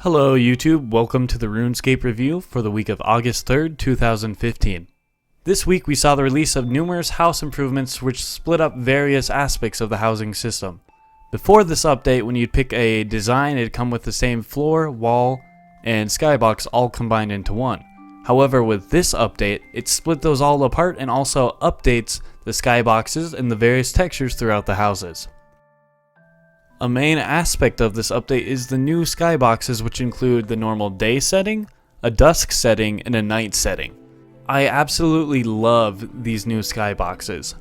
Hello YouTube, welcome to the Runescape review for the week of August 3rd, 2015. This week we saw the release of numerous house improvements which split up various aspects of the housing system. Before this update, when you'd pick a design, it'd come with the same floor, wall, and skybox all combined into one. However, with this update, it split those all apart and also updates the skyboxes and the various textures throughout the houses. A main aspect of this update is the new skyboxes, which include the normal day setting, a dusk setting, and a night setting. I absolutely love these new skyboxes.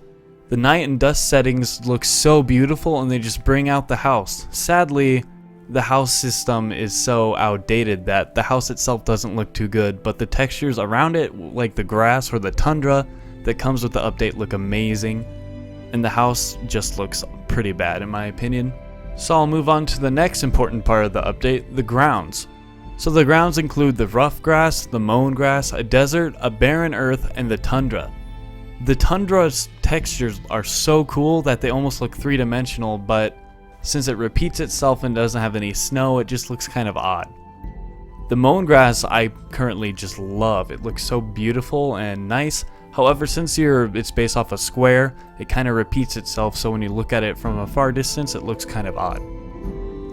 The night and dusk settings look so beautiful and they just bring out the house. Sadly, the house system is so outdated that the house itself doesn't look too good, but the textures around it, like the grass or the tundra that comes with the update, look amazing. And the house just looks pretty bad in my opinion. So I'll move on to the next important part of the update, the grounds. So the grounds include the rough grass, the mown grass, a desert, a barren earth, and the tundra. The tundra's textures are so cool that they almost look three-dimensional, but since it repeats itself and doesn't have any snow, it just looks kind of odd. The mown grass I currently just love. It looks so beautiful and nice. However, since it's based off a square, it kind of repeats itself, so when you look at it from a far distance, it looks kind of odd.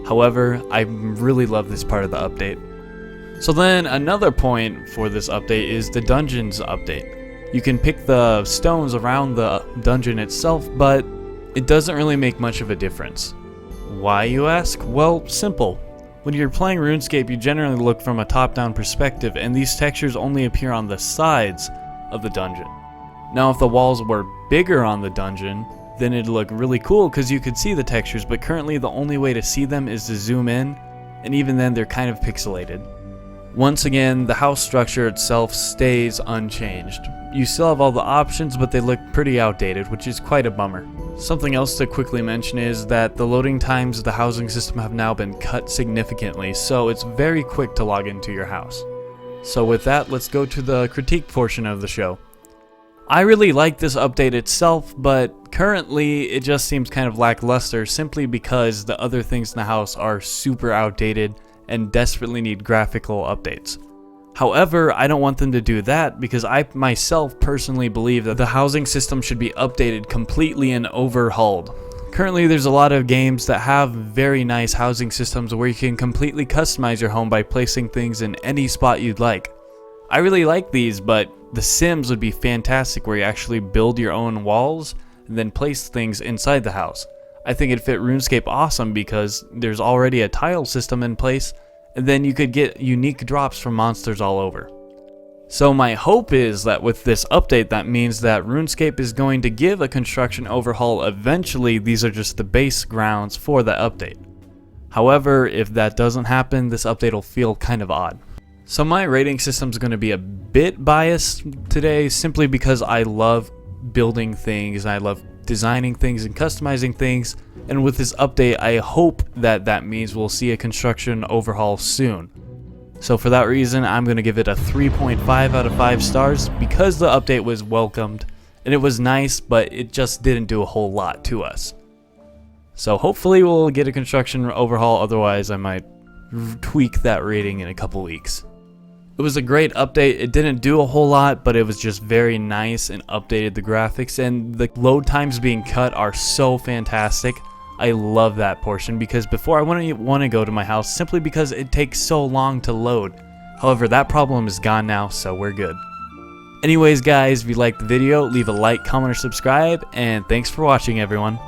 However, I really love this part of the update. So then another point for this update is the dungeons update. You can pick the stones around the dungeon itself, but it doesn't really make much of a difference. Why, you ask? Well, simple. When you're playing RuneScape, you generally look from a top-down perspective, and these textures only appear on the sides of the dungeon. Now if the walls were bigger on the dungeon, then it'd look really cool because you could see the textures, but currently the only way to see them is to zoom in, and even then they're kind of pixelated. Once again, the house structure itself stays unchanged. You still have all the options, but they look pretty outdated, which is quite a bummer. Something else to quickly mention is that the loading times of the housing system have now been cut significantly, so it's very quick to log into your house. So with that, let's go to the critique portion of the show. I really like this update itself, but currently it just seems kind of lackluster simply because the other things in the house are super outdated and desperately need graphical updates. However, I don't want them to do that because I myself personally believe that the housing system should be updated completely and overhauled. Currently, there's a lot of games that have very nice housing systems where you can completely customize your home by placing things in any spot you'd like. I really like these, but The Sims would be fantastic where you actually build your own walls and then place things inside the house. I think it'd fit RuneScape awesome because there's already a tile system in place, and then you could get unique drops from monsters all over. So my hope is that with this update, that means that RuneScape is going to give a construction overhaul eventually. These are just the base grounds for the update. However, if that doesn't happen, this update will feel kind of odd. So my rating system is going to be a bit biased today simply because I love building things, I love designing things and customizing things, and with this update I hope that that means we'll see a construction overhaul soon. So for that reason, I'm going to give it a 3.5 out of 5 stars because the update was welcomed and it was nice, but it just didn't do a whole lot to us. So hopefully we'll get a construction overhaul, otherwise I might tweak that rating in a couple weeks. It was a great update. It didn't do a whole lot, but it was just very nice and updated the graphics, and the load times being cut are so fantastic. I love that portion because before I wouldn't want to go to my house simply because it takes so long to load. However, that problem is gone now, so we're good. Anyways guys, if you liked the video, leave a like, comment, or subscribe, and thanks for watching everyone.